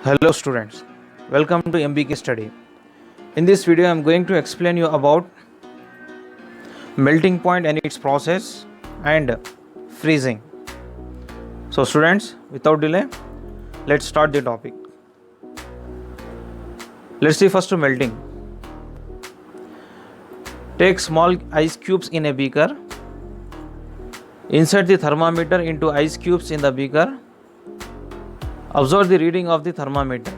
Hello students, welcome to MBK study. In this video I am going to explain you about melting point and its process and freezing. So students, without delay, let's start the topic. Let's see first melting. Take small ice cubes in a beaker. Insert the thermometer into ice cubes in the beaker. Observe the reading of the thermometer.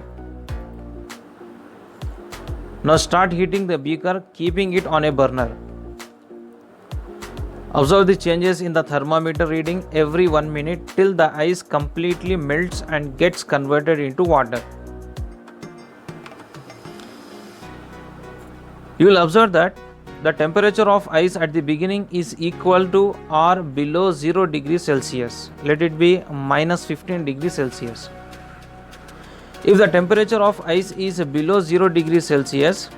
Now start heating the beaker, keeping it on a burner. Observe the changes in the thermometer reading every 1 minute till the ice completely melts and gets converted into water. You will observe that the temperature of ice at the beginning is equal to or below 0 degrees Celsius. Let it be minus 15 degrees Celsius. If the temperature of ice is below 0 degrees Celsius,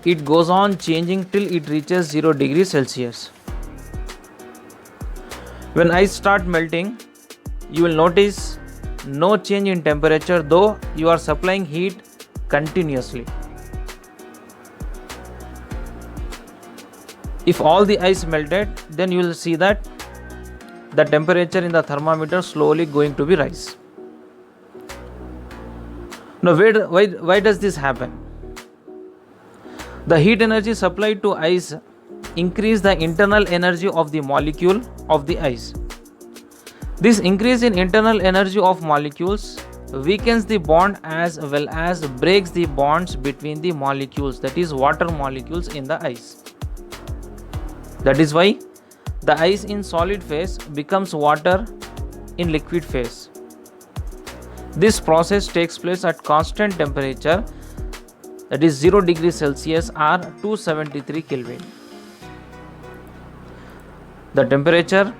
it goes on changing till it reaches 0 degrees Celsius. When ice starts melting, you will notice no change in temperature though you are supplying heat continuously. If all the ice melted, then you will see that the temperature in the thermometer slowly going to be rise. Now why does this happen? The heat energy supplied to ice increase the internal energy of the molecule of the ice. This increase in internal energy of molecules weakens the bond as well as breaks the bonds between the molecules, that is water molecules in the ice. That is why the ice in solid phase becomes water in liquid phase. This process takes place at constant temperature, that is 0 degrees Celsius or 273 Kelvin. The temperature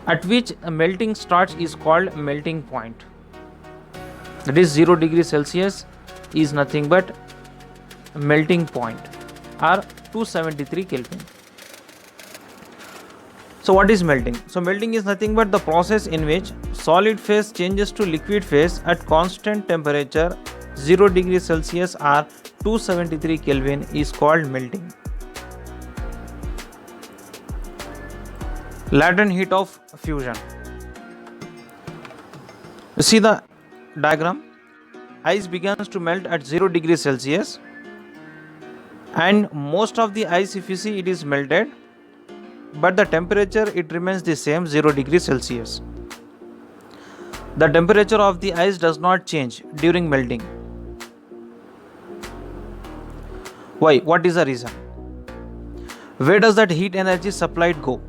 at which melting starts is called melting point. That is 0 degrees Celsius is nothing but melting point or 273 Kelvin. So what is melting? So melting is nothing but the process in which solid phase changes to liquid phase at constant temperature 0 degrees Celsius or 273 Kelvin is called melting. Latent heat of fusion. You see the diagram. Ice begins to melt at 0 degrees Celsius and most of the ice, if you see, it is melted, but the temperature it remains the same, 0 degrees Celsius. The temperature of the ice does not change during melting. Why? What is the reason? Where does that heat energy supplied go?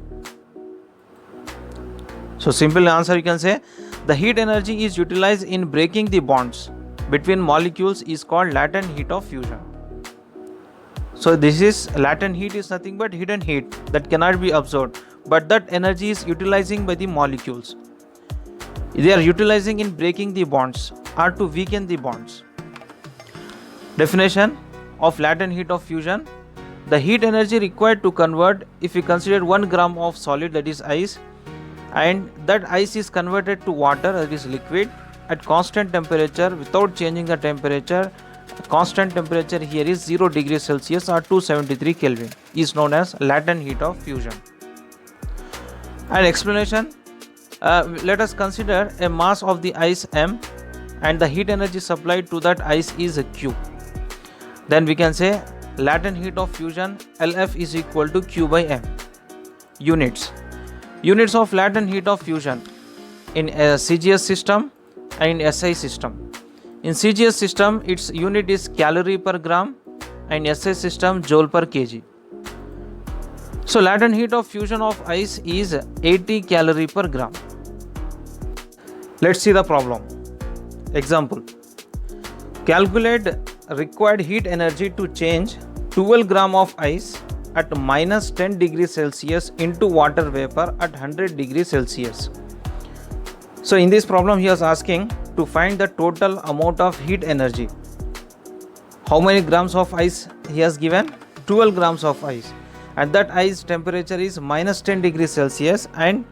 So simple answer you can say, the heat energy is utilized in breaking the bonds between molecules is called latent heat of fusion. So this is latent heat is nothing but hidden heat that cannot be absorbed, but that energy is utilizing by the molecules. They are utilizing in breaking the bonds or to weaken the bonds. Definition of latent heat of fusion: the heat energy required to convert, if we consider 1 gram of solid, that is ice, and that ice is converted to water, that is liquid, at constant temperature without changing the temperature. Constant temperature here is 0 degrees Celsius or 273 Kelvin is known as latent heat of fusion. An explanation, let us consider a mass of the ice m and the heat energy supplied to that ice is a q. Then we can say latent heat of fusion LF is equal to q by m. Units of latent heat of fusion in a CGS system and in SI system. In CGS system, its unit is calorie per gram, and SI system joule per kg. So latent heat of fusion of ice is 80 calorie per gram. Let's see the problem. Example: calculate required heat energy to change 12 gram of ice at minus 10 degrees Celsius into water vapor at 100 degrees Celsius. So in this problem he is asking to find the total amount of heat energy. How many grams of ice he has given? 12 grams of ice, and that ice temperature is minus 10 degrees Celsius and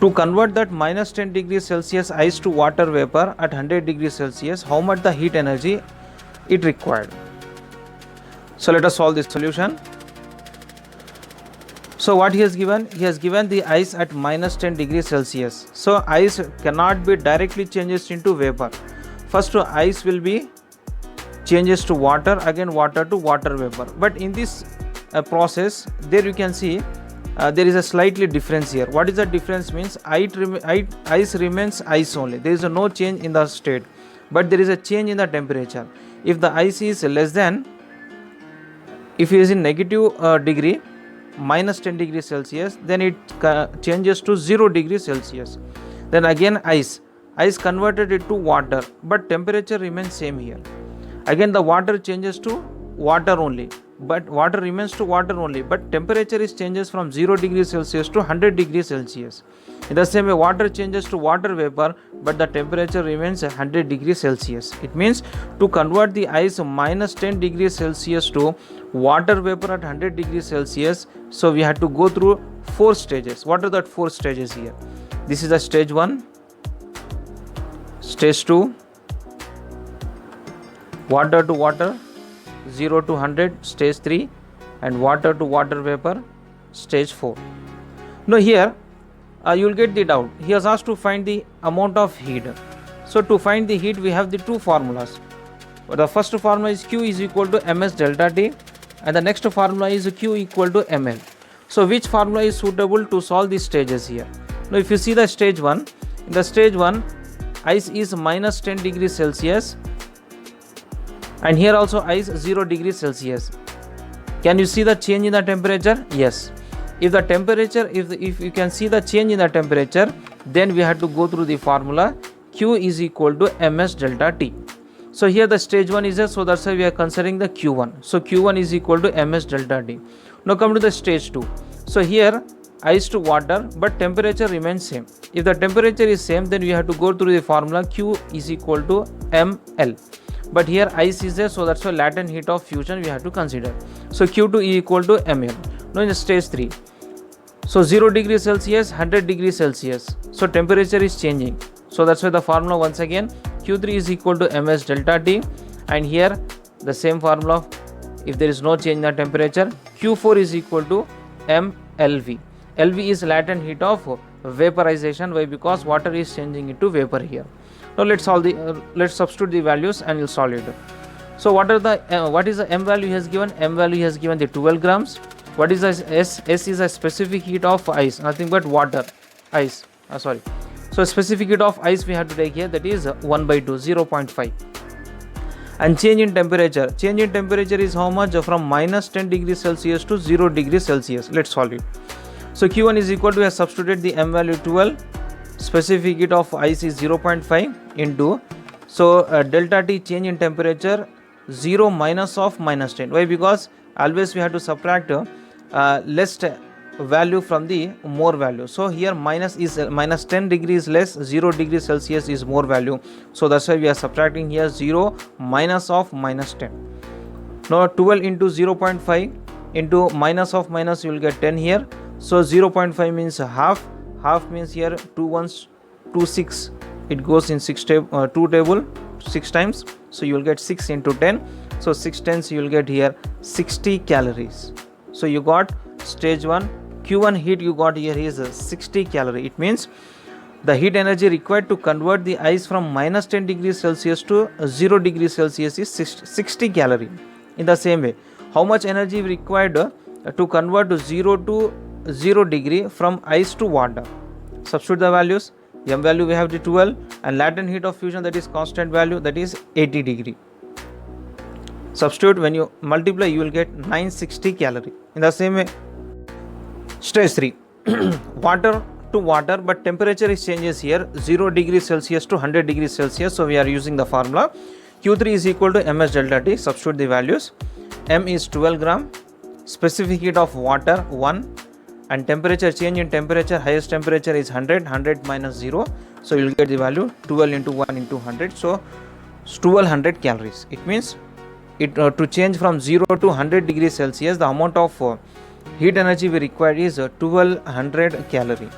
To convert that minus 10 degrees Celsius ice to water vapor at 100 degrees Celsius, how much the heat energy it required? So let us solve this solution. So what he has given? He has given the ice at minus 10 degrees Celsius. So ice cannot be directly changes into vapor. First ice will be changes to water, again water to water vapor. But in this process, there you can see there is a slightly difference here. What is the difference? Means ice remains ice only. There is no change in the state, but there is a change in the temperature. If the ice is less than, if it is in negative degree, minus 10 degrees Celsius, then it changes to 0 degrees Celsius. Then again ice converted it to water, but temperature remains same here. Again the water changes to water only, but water remains to water only, but temperature is changes from 0 degrees Celsius to 100 degrees Celsius. In the same way, water changes to water vapor, but the temperature remains 100 degrees Celsius. It means to convert the ice minus 10 degrees Celsius to water vapor at 100 degrees Celsius, so we had to go through 4 stages. What are the 4 stages here? This is the stage 1, stage 2, water to water, 0 to 100, stage 3, and water to water vapor, stage 4. Now here you will get the doubt. He has asked to find the amount of heat. So to find the heat, we have the 2 formulas. The first formula is Q is equal to ms delta T, and the next formula is Q equal to ml. So which formula is suitable to solve these stages here? Now if you see the stage 1, in the stage 1 ice is minus 10 degrees Celsius, and here also ice 0 degrees Celsius. Can you see the change in the temperature? Yes. If the temperature, if you can see the change in the temperature, then we have to go through the formula Q is equal to ms delta T. So here the stage 1 is there, so that's why we are considering the Q1. So Q1 is equal to ms delta T. Now come to the stage 2. So here ice to water, but temperature remains same. If the temperature is same, then we have to go through the formula Q is equal to ml. But here ice is there, so that's why latent heat of fusion we have to consider. So Q2 is equal to ml. Now in the stage 3, so 0 degrees Celsius, 100 degrees Celsius. So temperature is changing. So that's why the formula once again Q3 is equal to ms delta T, and here the same formula. If there is no change in the temperature, Q4 is equal to mLV. LV is latent heat of vaporization. Why? Because water is changing into vapor here. Now let's solve the let's substitute the values and we'll solve it. So what is the M value he has given? M value he has given the 12 grams. What is the S? S is a specific heat of ice, nothing but water, ice. So specific heat of ice we have to take here, that is 1/2, 0.5. And change in temperature. Change in temperature is how much? From minus 10 degrees Celsius to 0 degrees Celsius. Let's solve it. So Q1 is equal to, we have substituted the M value 12. Specific heat of ice is 0.5 into, so delta T change in temperature 0 minus of minus 10. Why? Because always we have to subtract less value from the more value. So here minus 10 degrees less, 0 degrees Celsius is more value. So that's why we are subtracting here 0 minus of minus 10. Now 12 into 0.5 into minus of minus, you will get 10 here. So 0.5 means half. Half means here 2 ones 2 6, it goes in 2 table 6 times, so you will get 6 into 10. So 6 tens you will get here 60 calories. So you got stage 1 Q1 heat you got here is 60 calorie. It means the heat energy required to convert the ice from minus 10 degrees Celsius to 0 degrees Celsius is 60 calorie. In the same way, how much energy required to convert to 0 degree from ice to water? Substitute the values. M value we have the 12, and latent heat of fusion, that is constant value, that is 80 degree. Substitute, when you multiply you will get 960 calorie. In the same way, stage 3 water to water, but temperature is changes here 0 degrees Celsius to 100 degrees Celsius. So we are using the formula Q3 is equal to ms delta T. Substitute the values. M is 12 gram, specific heat of water 1, and temperature change in temperature, highest temperature is 100 minus 0, so you will get the value 12 into 1 into 100, so 1200 calories. It means to change from 0 to 100 degrees Celsius, the amount of heat energy we require is 1200 calorie.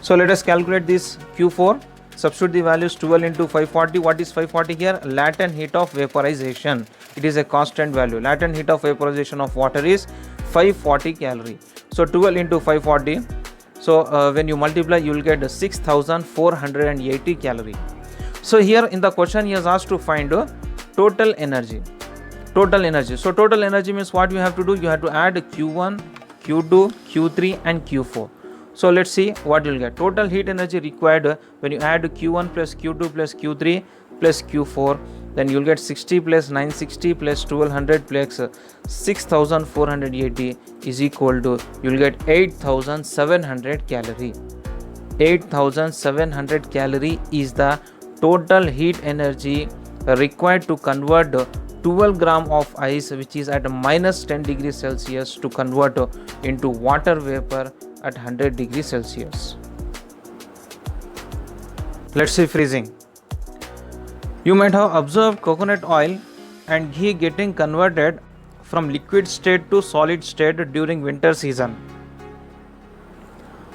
So let us calculate this Q4. Substitute the values 12 into 540. What is 540 here? Latent heat of vaporization. It is a constant value. Latent heat of vaporization of water is 540 calorie. So 12 into 540. So when you multiply, you will get 6480 calorie. So here in the question, he has asked to find total energy. Total energy. So total energy means what you have to do? You have to add Q1, Q2, Q3 and Q4. So let's see what you'll get. Total heat energy required when you add Q1 plus Q2 plus Q3 plus Q4, then you'll get 60 plus 960 plus 1200 plus 6480 is equal to, you'll get 8700 calorie. 8700 calorie is the total heat energy required to convert 12 gram of ice, which is at minus 10 degrees Celsius, to convert into water vapor at 100 degrees Celsius. Let's see freezing. You might have observed coconut oil and ghee getting converted from liquid state to solid state during winter season.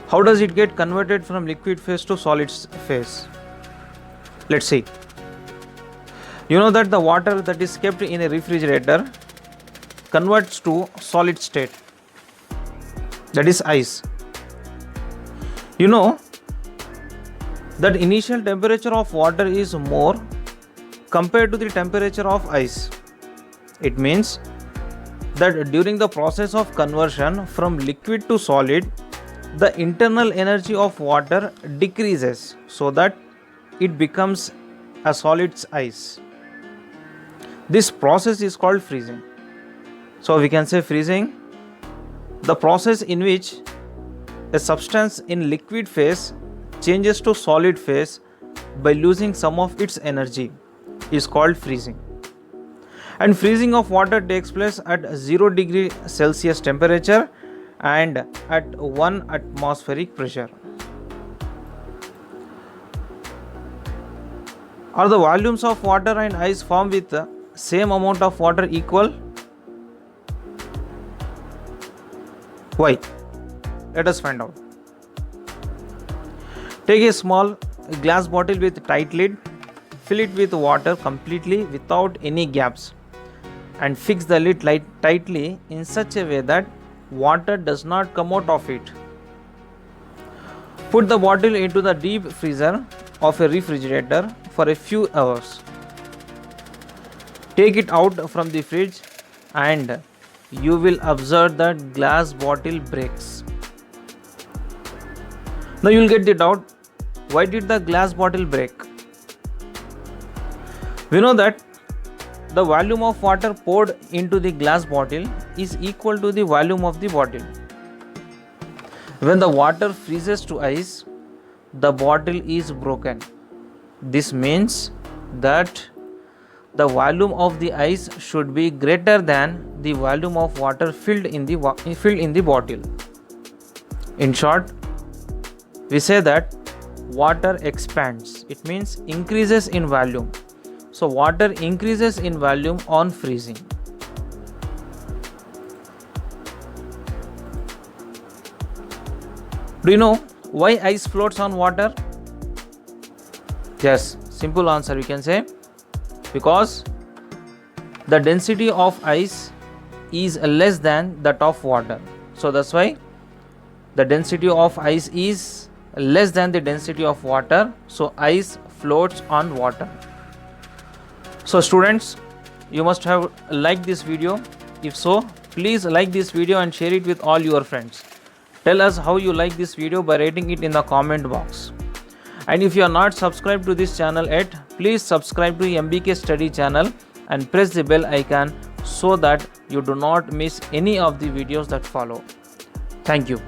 How does it get converted from liquid phase to solid phase? Let's see. You know that the water that is kept in a refrigerator converts to solid state, that is ice. You know that initial temperature of water is more compared to the temperature of ice. It means that during the process of conversion from liquid to solid, the internal energy of water decreases so that it becomes a solid ice. This process is called freezing. So we can say freezing, the process in which a substance in liquid phase changes to solid phase by losing some of its energy, is called freezing. And freezing of water takes place at 0 degree Celsius temperature and at 1 atmospheric pressure. Are the volumes of water and ice formed with the same amount of water equal? Why? Let us find out. Take a small glass bottle with tight lid, fill it with water completely without any gaps, and fix the lid tightly in such a way that water does not come out of it. Put the bottle into the deep freezer of a refrigerator for a few hours. Take it out from the fridge and you will observe that glass bottle breaks. Now you will get the doubt, why did the glass bottle break? We know that the volume of water poured into the glass bottle is equal to the volume of the bottle. When the water freezes to ice, the bottle is broken. This means that the volume of the ice should be greater than the volume of water filled in the bottle. In short, we say that water expands. It means increases in volume. So water increases in volume on freezing. Do you know why ice floats on water? Yes, simple answer we can say, because the density of ice is less than that of water. So that's why the density of ice is less than the density of water. So ice floats on water. So students, you must have liked this video. If so, please like this video and share it with all your friends. Tell us how you like this video by rating it in the comment box. And if you are not subscribed to this channel yet, please subscribe to MBK Study channel and press the bell icon so that you do not miss any of the videos that follow. Thank you.